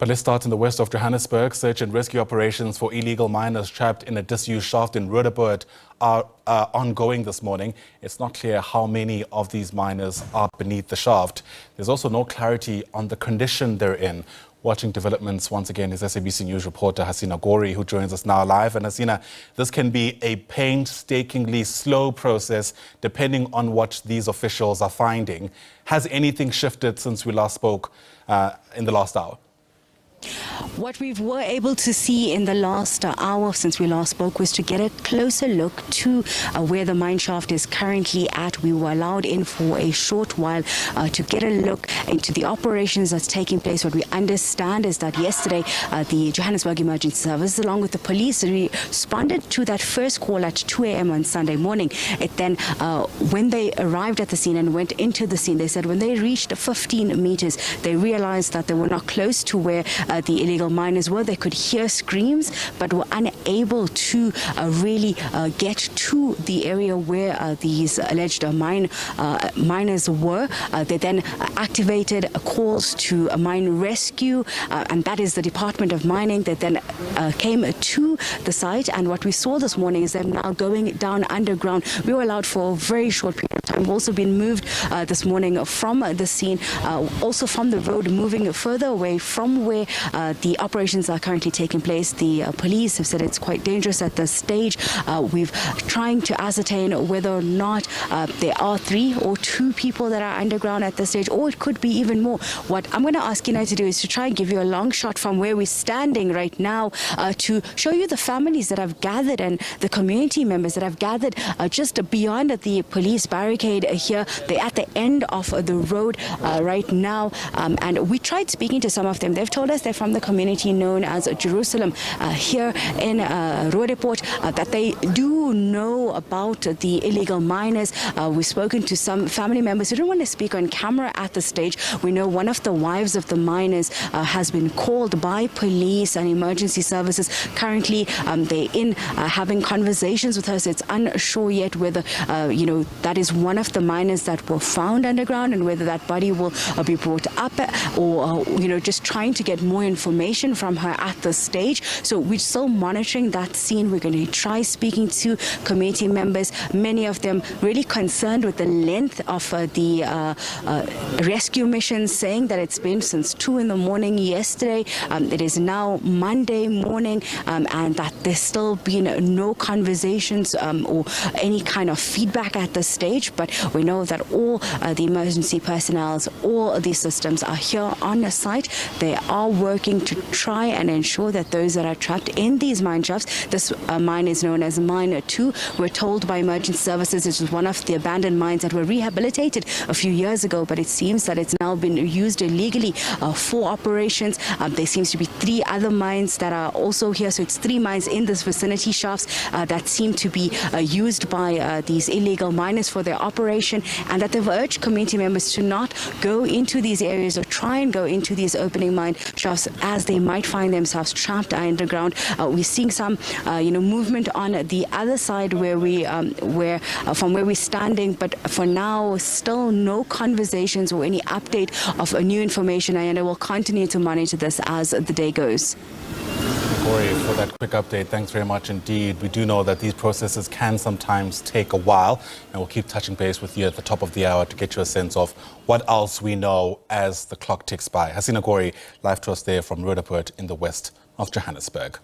But let's start in the west of Johannesburg. Search and rescue operations for illegal miners trapped in a disused shaft in Roodepoort are ongoing this morning. It's not clear how many of these miners are beneath the shaft. There's also no clarity on the condition they're in. Watching developments once again is SABC News reporter Hasina Gori, who joins us now live. And Hasina, this can be a painstakingly slow process depending on what these officials are finding. Has anything shifted since we last spoke in the last hour? What we were able to see in the last hour since we last spoke was to get a closer look to where the mine shaft is currently at. We were allowed in for a short while to get a look into the operations that's taking place. What we understand is that yesterday the Johannesburg Emergency Service, along with the police, responded to that first call at 2 a.m. on Sunday morning. It then, when they arrived at the scene and went into the scene, they said when they reached 15 meters, they realized that they were not close to where the illegal miners were. They could hear screams, but were unable to really get to the area where these alleged miners were. They then activated calls to a mine rescue, and that is the Department of Mining. They then came to the site, and what we saw this morning is them now going down underground. We were allowed for a very short period of time. We've also been moved this morning from the scene, also from the road, moving further away from where the operations are currently taking place. The police have said it's quite dangerous at this stage. We've trying to ascertain whether or not there are 3 or 2 people that are underground at this stage, or it could be even more. What I'm going to ask you now to do is to try and give you a long shot from where we're standing right now to show you the families that have gathered and the community members that have gathered just beyond the police barricade here. They're at the end of the road right now, and we tried speaking to some of them. They've told us they're from the community known as Jerusalem here in Roodepoort, that they do know about the illegal miners. We've spoken to some family members who don't want to speak on camera at this stage. We know one of the wives of the miners has been called by police and emergency services. Currently, they're in having conversations with her, so it's unsure yet whether, that is one of the miners that were found underground and whether that body will be brought up or, just trying to get more information from her at this stage. So we're still monitoring that scene. We're going to try speaking to community members, many of them really concerned with the length of the rescue mission, saying that it's been since 2 in the morning yesterday. It is now Monday morning, and that there's still been no conversations or any kind of feedback at this stage. But we know that all the emergency personnel, all the systems are here on the site. They are working to try and ensure that those that are trapped in these mine shafts, this mine is known as Mine 2. We're told by emergency services it was one of the abandoned mines that were rehabilitated a few years ago, but it seems that it's now been used illegally for operations. There seems to be 3 other mines that are also here, so it's 3 mines in this vicinity, shafts that seem to be used by these illegal miners for their operation, and that they've urged community members to not go into these areas or try and go into these opening mine shafts, as they might find themselves trapped underground. We're seeing some, movement on the other side where we, from where we're standing, but for now, still no conversations or any update of new information, and I will continue to monitor this as the day goes. Gori, for that quick update, thanks very much indeed. We do know that these processes can sometimes take a while, and we'll keep touching base with you at the top of the hour to get you a sense of what else we know as the clock ticks by. Hasina Gori, live to us there from Roodepoort in the west of Johannesburg.